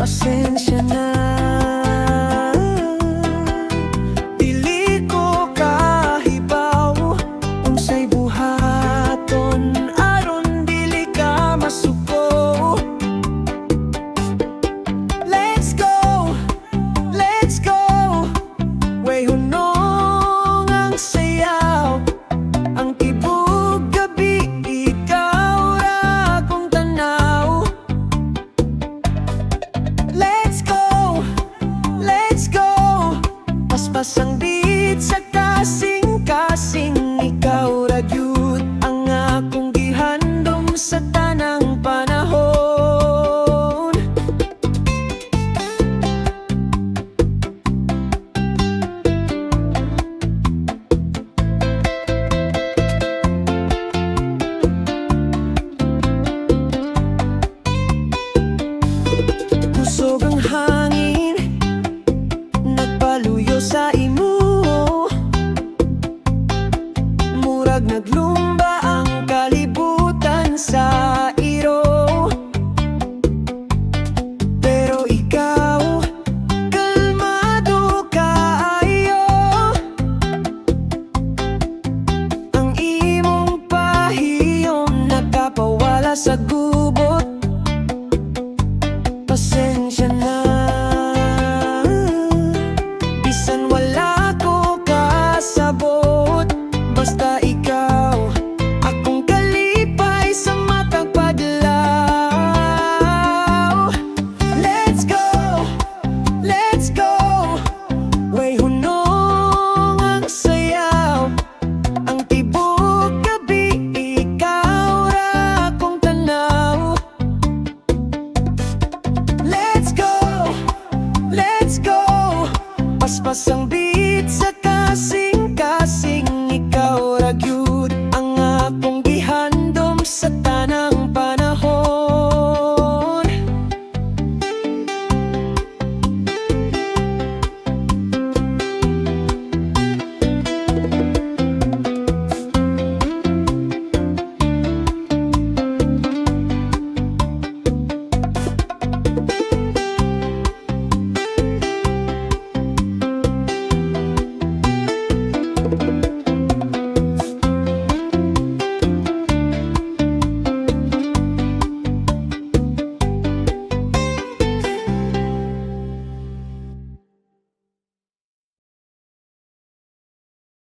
pasensya na. Dili ko kahibaw unsay buhaton aron dili ka masuko. Let's go, let's go. Way hunong ang sayaw, ang tibok gabi, ikaw ra akong tanaw. Let's go, let's go. Paspas ang beat sa kasing-kasing, ikaw ra gyud ang akong gihandom sa tanang panahon. Kusog ang hangin, nagpaluyo sa imo. Murag naglumba ang kalibutan sa iro. Pero ikaw, kalmado kaayo. Ang imong pahiyom nakapawala sa gubot. Pasensya na, bisan wala ko kasabot. Basta ikaw, akong kalipay sa matang paglaw. Let's go, let's go. Way hunong ang sayaw, ang tibok gabi, ikaw ra akong tanaw. Let's go, paspas ang beat